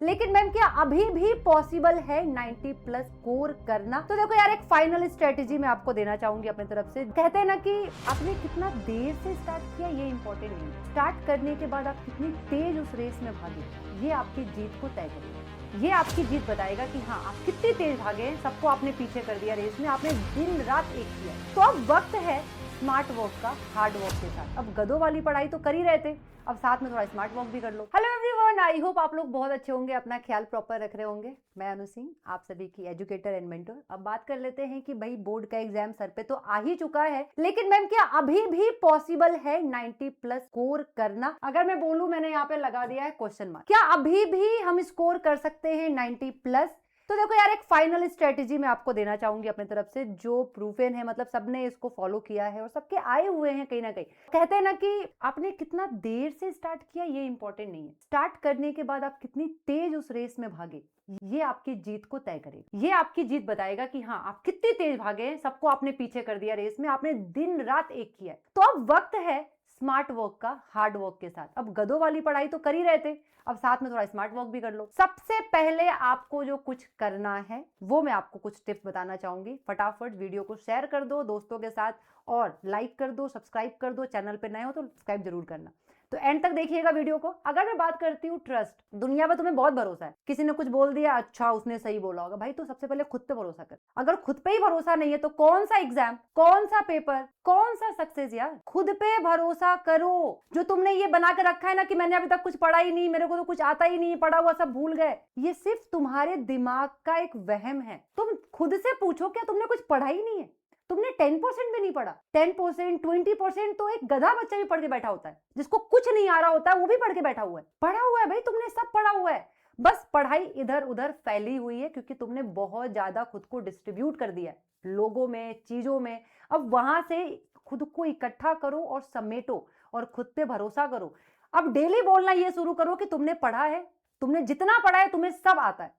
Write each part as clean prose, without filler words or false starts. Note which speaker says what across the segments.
Speaker 1: लेकिन मैम क्या अभी भी पॉसिबल है 90 प्लस स्कोर करना? तो देखो यार, एक फाइनल स्ट्रेटेजी मैं आपको देना चाहूंगी अपनी तरफ से। कहते हैं ना कि आपने कितना देर से स्टार्ट किया ये इंपॉर्टेंट नहीं, स्टार्ट करने के बाद आप कितनी तेज उस रेस में भागे ये आपकी जीत को तय करेगा। ये आपकी जीत बताएगा कि हाँ आप कितनी तेज भागे हैं, सबको आपने पीछे कर दिया रेस में, आपने दिन रात एक किया। तो अब वक्त है स्मार्ट वर्क का हार्ड वर्क के साथ। अब गधों वाली पढ़ाई तो कर ही रहे थे, अब साथ में थोड़ा स्मार्ट वर्क भी कर लो। हेलो एवरीवन, आई होप आप लोग बहुत अच्छे होंगे, अपना ख्याल प्रॉपर रख रहे होंगे। मैं अनु सिंह, आप सभी की एजुकेटर एंड मेंटर। अब बात कर लेते हैं कि भाई बोर्ड का एग्जाम सर पे तो आ ही चुका है, लेकिन मैम क्या अभी भी पॉसिबल है 90 प्लस स्कोर करना? अगर मैं बोलूं, मैंने यहाँ पे लगा दिया है क्वेश्चन मार्क, क्या अभी भी हम स्कोर कर सकते हैं 90 प्लस? तो देखो यार, एक फाइनल स्ट्रेटेजी मैं आपको देना चाहूंगी अपनी तरफ से, जो प्रूफन है, मतलब सबने इसको फॉलो किया है और सबके आए हुए हैं कहीं ना कहीं। कहते हैं ना कि आपने कितना देर से स्टार्ट किया ये इंपॉर्टेंट नहीं है, स्टार्ट करने के बाद आप कितनी तेज उस रेस में भागे ये आपकी जीत को तय करेगा। ये आपकी जीत बताएगा कि हाँ आप कितनी तेज भागे हैं, सबको आपने पीछे कर दिया रेस में, आपने दिन रात एक किया। तो अब वक्त है स्मार्ट वर्क का हार्ड वर्क के साथ। अब गधों वाली पढ़ाई तो कर ही रहे थे, अब साथ में थोड़ा स्मार्ट वर्क भी कर लो। सबसे पहले आपको जो कुछ करना है वो मैं आपको कुछ टिप्स बताना चाहूंगी। फटाफट वीडियो को शेयर कर दो दोस्तों के साथ और लाइक कर दो, सब्सक्राइब कर दो। चैनल पे नए हो तो सब्सक्राइब जरूर करना। तो एंड तक देखिएगा वीडियो को। अगर मैं बात करती हूँ ट्रस्ट, दुनिया में तुम्हें बहुत भरोसा है, किसी ने कुछ बोल दिया, अच्छा उसने सही बोला होगा, भाई तो सबसे पहले खुद पे भरोसा कर। अगर खुद पे ही भरोसा नहीं है तो कौन सा एग्जाम, कौन सा पेपर, कौन सा सक्सेस यार? खुद पे भरोसा करो। जो तुमने ये बना के रखा है ना कि मैंने अभी तक कुछ पढ़ा ही नहीं, मेरे को तो कुछ आता ही नहीं, पढ़ा हुआ सब भूल गए, ये सिर्फ तुम्हारे दिमाग का एक वहम है। तुम खुद से पूछो, क्या तुमने कुछ पढ़ा ही नहीं है? तुमने 10% भी नहीं पढ़ा? 10%, 20% तो एक गधा बच्चा भी पढ़ के बैठा होता है, जिसको कुछ नहीं आ रहा होता है वो भी पढ़ के बैठा हुआ है। पढ़ा हुआ है भाई, तुमने सब पढ़ा हुआ है, बस पढ़ाई इधर उधर फैली हुई है क्योंकि तुमने बहुत ज्यादा खुद को डिस्ट्रीब्यूट कर दिया है लोगों में, चीजों में। अब वहां से खुद को इकट्ठा करो और समेटो और खुद पे भरोसा करो। अब डेली बोलना ये शुरू करो कि तुमने पढ़ा है, तुमने जितना पढ़ा है तुम्हें सब आता है,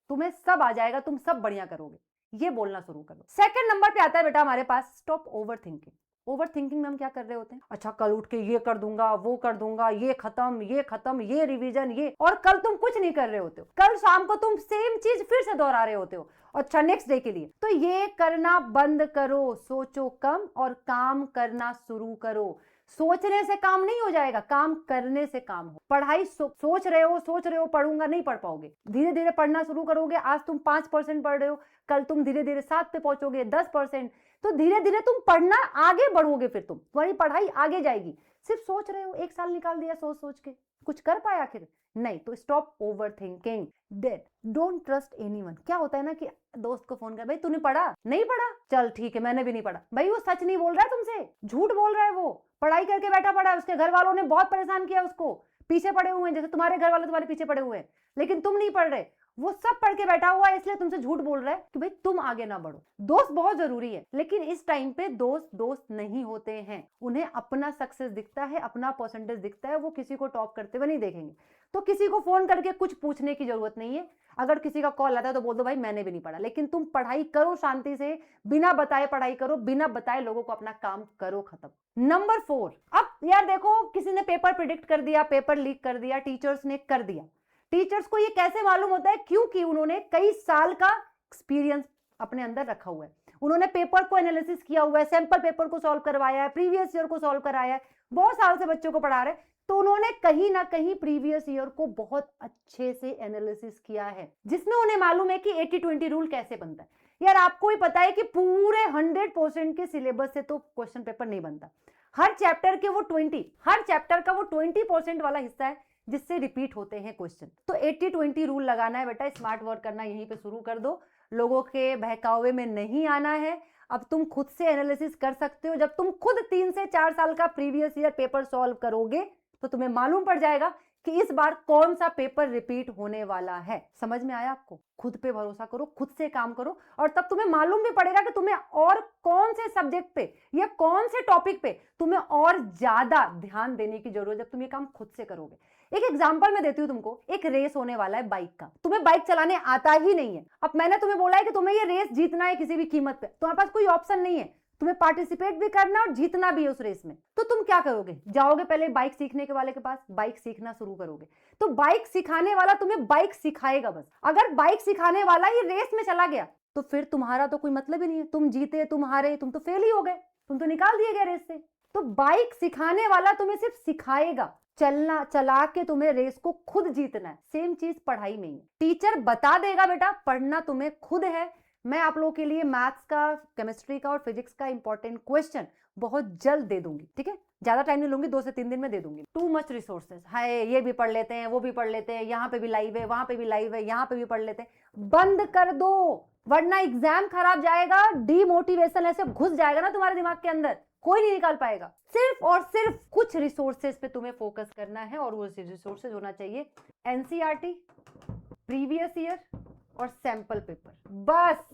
Speaker 1: तुम्हें सब आ जाएगा, तुम सब बढ़िया करोगे, ये बोलना शुरू करो। सेकंड नंबर पे आता है बेटा हमारे पास stop overthinking. Overthinking में हम क्या कर रहे होते हैं? अच्छा कल उठ के ये कर दूंगा, वो कर दूंगा, ये खत्म, ये रिवीजन, ये, और कल तुम कुछ नहीं कर रहे होते हो। कल शाम को तुम सेम चीज फिर से दोहरा रहे होते हो, अच्छा नेक्स्ट डे के लिए। तो ये करना बंद करो, सोचो कम और काम करना शुरू करो। सोचने से काम नहीं हो जाएगा, काम करने से काम हो। पढ़ाई सोच रहे हो पढ़ूंगा, नहीं पढ़ पाओगे। धीरे धीरे पढ़ना शुरू करोगे। आज तुम 5% पढ़ रहे हो, कल तुम धीरे धीरे 7 पे पहुंचोगे, 10%। तो धीरे धीरे तुम पढ़ना आगे बढ़ोगे, फिर तुम्हारी पढ़ाई आगे जाएगी। सिर्फ सोच रहे हो, 1 साल निकाल दिया सोच सोच के, कुछ कर पाया आखिर? नहीं। तो stop over thinking. Don't trust anyone. क्या होता है ना कि दोस्त को फोन कर, भाई तूने पढ़ा? नहीं पढ़ा? चल ठीक है, मैंने भी नहीं पढ़ा। भाई वो सच नहीं बोल रहा है तुमसे, झूठ बोल रहा है। वो पढ़ाई करके बैठा पड़ा है, उसके घर वालों ने बहुत परेशान किया उसको, पीछे पड़े हुए हैं, जैसे तुम्हारे घर वाले तुम्हारे पीछे पड़े हुए हैं, लेकिन तुम नहीं पढ़ रहे। वो सब पढ़ के बैठा हुआ है, इसलिए तुमसे झूठ बोल रहा है कि भाई तुम आगे ना बढ़ो। दोस्त बहुत जरूरी है, लेकिन इस टाइम पे दोस्त नहीं होते हैं। उन्हें अपना सक्सेस दिखता है, अपना परसेंटेज दिखता है, वो किसी को टॉप करते हुए नहीं देखेंगे। तो किसी को फोन करके कुछ पूछने की जरूरत नहीं है। अगर किसी का कॉल आता है तो बोल दो भाई मैंने भी नहीं पढ़ा, लेकिन तुम पढ़ाई करो शांति से, बिना बताए पढ़ाई करो, बिना बताए लोगों को अपना काम करो, खत्म। नंबर 4, अब यार देखो, किसी ने पेपर प्रिडिक्ट कर दिया, पेपर लीक कर दिया, टीचर्स ने कर दिया। टीचर्स को ये कैसे मालूम होता है? क्योंकि उन्होंने कई साल का एक्सपीरियंस अपने अंदर रखा हुआ है। उन्होंने पेपर को एनालिसिस किया हुआ है, सैंपल पेपर को सॉल्व करवाया है, प्रीवियस ईयर को सॉल्व कराया है, बहुत साल से बच्चों को पढ़ा रहे। तो उन्होंने कहीं ना कहीं प्रीवियस ईयर को बहुत अच्छे से एनालिसिस किया है, जिसमें उन्हें मालूम है कि 80-20 रूल कैसे बनता है। यार आपको भी पता है कि पूरे 100% के सिलेबस से तो क्वेश्चन पेपर नहीं बनता। हर चैप्टर के वो 20, हर चैप्टर का वो 20% वाला हिस्सा है जिससे रिपीट होते हैं क्वेश्चन। तो 80-20 रूल लगाना है बेटा, स्मार्ट वर्क करना यहीं पे शुरू कर दो। लोगों के बहकावे में नहीं आना है। अब तुम खुद से एनालिसिस कर सकते हो। जब तुम खुद 3 से 4 साल का प्रीवियस ईयर पेपर सॉल्व करोगे तो तुम्हें मालूम पड़ जाएगा कि इस बार कौन सा पेपर रिपीट होने वाला है। समझ में आया आपको? खुद पे भरोसा करो, खुद से काम करो, और तब तुम्हें मालूम भी पड़ेगा कि तुम्हें और कौन से सब्जेक्ट पे या कौन से टॉपिक पे तुम्हें और ज्यादा ध्यान देने की जरूरत है जब तुम ये काम खुद से करोगे। एक एग्जांपल मैं देती हूँ तुमको। एक रेस होने वाला है बाइक का, तुम्हें बाइक चलाने आता ही नहीं है। अब मैंने तुम्हें बोला है कि तुम्हें ये रेस जीतना है किसी भी कीमत पे, तुम्हारे पास कोई ऑप्शन नहीं है। तुम्हें पार्टिसिपेट भी करना और जीतना भी है उस रेस में। तो तुम क्या करोगे, जाओगे पहले बाइक सीखने के वाले के पास, बाइक सीखना शुरू करोगे। तो बाइक सिखाने वाला तुम्हें बाइक सिखाएगा बस। अगर बाइक सिखाने वाला ही रेस में चला गया तो फिर तुम्हारा तो कोई मतलब ही नहीं है। तुम जीते, तुम हारे, तुम तो फेल ही हो गए, तुम तो निकाल दिए गए रेस से। तो बाइक सिखाने वाला तुम्हें सिर्फ सिखाएगा, चलना चला के तुम्हें रेस को खुद जीतना है। सेम चीज पढ़ाई में ही, टीचर बता देगा बेटा, पढ़ना तुम्हें खुद है। मैं आप लोगों के लिए मैथ्स का, केमिस्ट्री का और फिजिक्स का इंपॉर्टेंट क्वेश्चन बहुत जल्द दे दूंगी, ठीक है? ज्यादा टाइम नहीं लूंगी, 2 से 3 दिन में दे दूंगी। टू मच रिसोर्सेज है, ये भी पढ़ लेते हैं, वो भी पढ़ लेते हैं, यहाँ पे भी लाइव है, वहां पे भी लाइव है, यहाँ पे भी पढ़ लेते हैं। बंद कर दो, वरना एग्जाम खराब जाएगा, डीमोटिवेशन ऐसे घुस जाएगा ना तुम्हारे दिमाग के अंदर, कोई नहीं निकाल पाएगा। सिर्फ और सिर्फ कुछ रिसोर्सेज पे तुम्हें फोकस करना है, और वो रिसोर्सेज होना चाहिए एनसीईआरटी, प्रीवियस ईयर और सैंपल पेपर, बस।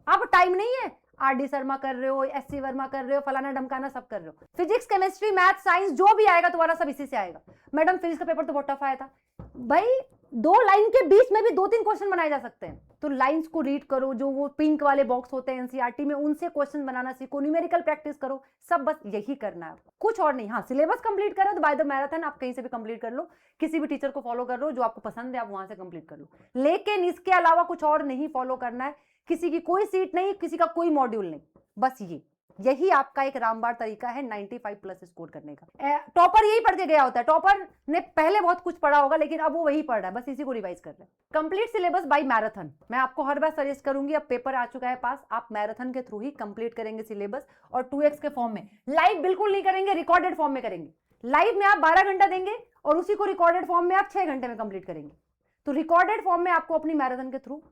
Speaker 1: अब टाइम नहीं है आरडी शर्मा कर रहे हो, एससी वर्मा कर रहे हो, फलाना डमकाना सब कर रहे हो। फिजिक्स, केमिस्ट्री, मैथ, साइंस जो भी आएगा तुम्हारा सब इसी से आएगा। मैडम फिजिक्स का पेपर तो बहुत टफ आया था भाई, 2 लाइन के बीच में भी 2-3 क्वेश्चन बनाए जा सकते हैं। तो लाइंस को रीड करो, जो वो पिंक वाले बॉक्स होते हैं एनसीईआरटी में, उनसे क्वेश्चन बनाना सीखो, न्यूमेरिकल प्रैक्टिस करो, सब बस यही करना है, कुछ और नहीं। हाँ, सिलेबस कंप्लीट करो तो बाय द मैराथन आप कहीं से भी कंप्लीट कर लो, किसी भी टीचर को फॉलो कर लो, जो आपको पसंद है आप वहां से कंप्लीट कर लो, लेकिन इसके अलावा कुछ और नहीं फॉलो करना है। किसी की कोई सीट नहीं, किसी का कोई मॉड्यूल नहीं, बस यही आपका एक रामबाण तरीका है 95 प्लस स्कोर करने का। टॉपर यही पढ़ के गया होता है, टॉपर ने पहले बहुत कुछ पढ़ा होगा लेकिन अब वो वही पढ़ रहा है, बस इसी को रिवाइज कर रहे हैं। कंप्लीट सिलेबस बाय मैराथन मैं आपको हर बार सजेस्ट करूंगी। अब पेपर आ चुका है पास, आप मैराथन के थ्रू ही कंप्लीट करेंगे सिलेबस, और 2x के फॉर्म में। लाइव बिल्कुल नहीं करेंगे, रिकॉर्डेड फॉर्म में करेंगे। लाइव में आप 12 घंटा देंगे और उसी को रिकॉर्डेड फॉर्म में आप 6 घंटे में कंप्लीट करेंगे। तो रिकॉर्डेड फॉर्म में आपको अपनी मैराथन के थ्रू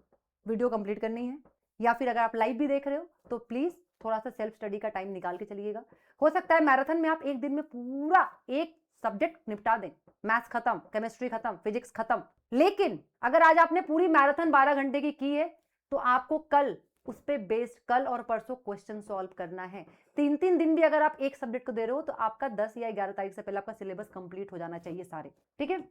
Speaker 1: वीडियो कंप्लीट करनी है, या फिर अगर आप लाइव भी देख रहे हो तो प्लीज थोड़ा सा सेल्फ स्टडी का टाइम निकाल के चलिएगा। हो सकता है मैराथन में आप एक दिन में पूरा एक सब्जेक्ट निपटा दें, मैथ्स खत्म, केमिस्ट्री खत्म, फिजिक्स खत्म। लेकिन अगर आज आपने पूरी मैराथन 12 घंटे की है तो आपको कल उस पे बेस्ड, कल और परसों क्वेश्चन सॉल्व करना है। 3-3 दिन भी अगर आप एक सब्जेक्ट को दे रहे हो तो आपका 10 या 11 तारीख से पहले आपका सिलेबस कंप्लीट हो जाना चाहिए सारे, ठीक है?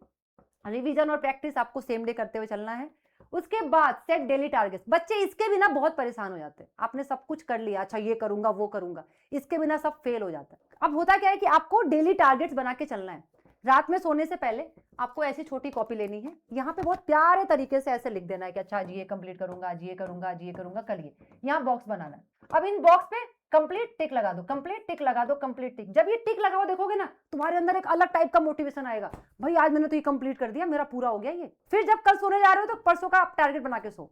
Speaker 1: रिवीजन और प्रैक्टिस आपको सेम डे करते हुए चलना है। उसके बाद सेट डेली टारगेट्स। बच्चे इसके बिना बहुत परेशान हो जाते हैं, आपने सब कुछ कर लिया, अच्छा ये करूंगा वो करूंगा, इसके बिना सब फेल हो जाता है। अब होता क्या है कि आपको डेली टारगेट्स बना के चलना है। रात में सोने से पहले आपको ऐसी छोटी कॉपी लेनी है, यहाँ पे बहुत प्यारे तरीके से ऐसे लिख देना है कि अच्छा आज ये कंप्लीट करूंगा, आज ये करूंगा, आज ये करूंगा, कल ये। यहाँ बॉक्स बनाना है। अब इन बॉक्स पे कंप्लीट टिक लगा दो, कंप्लीट टिक लगा दो, कंप्लीट टिक। जब ये टिक लगा हुआ देखोगे ना, तुम्हारे अंदर एक अलग टाइप का मोटिवेशन आएगा, भाई आज मैंने तो ये कंप्लीट कर दिया, मेरा पूरा हो गया ये। फिर जब कल सोने जा रहे हो तो परसों का आप टारगेट बना के सो।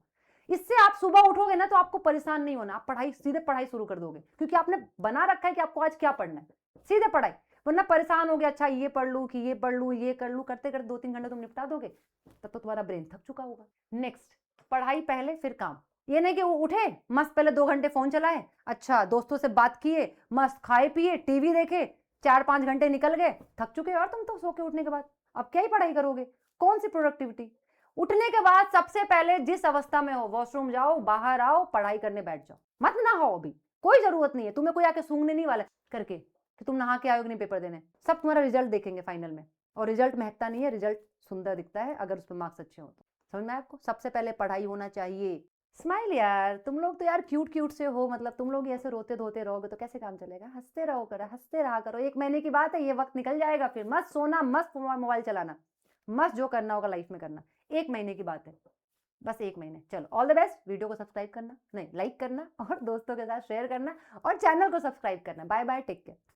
Speaker 1: इससे आप सुबह उठोगे ना तो आपको परेशान नहीं होना, आप सीधे पढ़ाई शुरू कर दोगे, क्योंकि आपने बना रखा है कि आपको आज क्या पढ़ना है, सीधे पढ़ाई। वरना परेशान हो गया, अच्छा ये पढ़ लूं कि ये पढ़ लूं, ये कर लूं, करते करते 2-3 घंटे तुम निपटा दोगे, तब तो तुम्हारा ब्रेन थक चुका होगा। नेक्स्ट, पढ़ाई पहले फिर काम। ये नहीं कि वो उठे मस्त पहले 2 घंटे फोन चलाए, अच्छा दोस्तों से बात किए, मस्त खाए पिए, टीवी देखे, 4-5 घंटे निकल गए, थक चुके यार तुम तो सो के उठने के बाद। अब क्या ही पढ़ाई करोगे, कौन सी प्रोडक्टिविटी? उठने के बाद सबसे पहले जिस अवस्था में हो, वॉशरूम जाओ, बाहर आओ, पढ़ाई करने बैठ जाओ। मत ना हो, अभी कोई जरूरत नहीं है, तुम्हें कोई आके सूंघने नहीं वाला करके कि तुम नहा के आए हो कि नहीं पेपर देने। सब तुम्हारा रिजल्ट देखेंगे फाइनल में, और रिजल्ट महकता नहीं है, रिजल्ट सुंदर दिखता है अगर उस पर मार्क्स अच्छे हो तो। समझ में आपको? सबसे पहले पढ़ाई होना चाहिए। स्माइल यार, तुम लोग तो यार क्यूट क्यूट से हो, मतलब तुम लोग ऐसे रोते धोते रहोगे तो कैसे काम चलेगा? हंसते रहो करो, हंसते रहा करो। 1 महीने की बात है, ये वक्त निकल जाएगा, फिर मस्त सोना, मस्त मोबाइल चलाना, मस्त जो करना होगा लाइफ में करना। 1 महीने की बात है, बस 1 महीने। चलो ऑल द बेस्ट। वीडियो को सब्सक्राइब करना, नहीं लाइक करना, और दोस्तों के साथ शेयर करना, और चैनल को सब्सक्राइब करना। Bye bye, take care.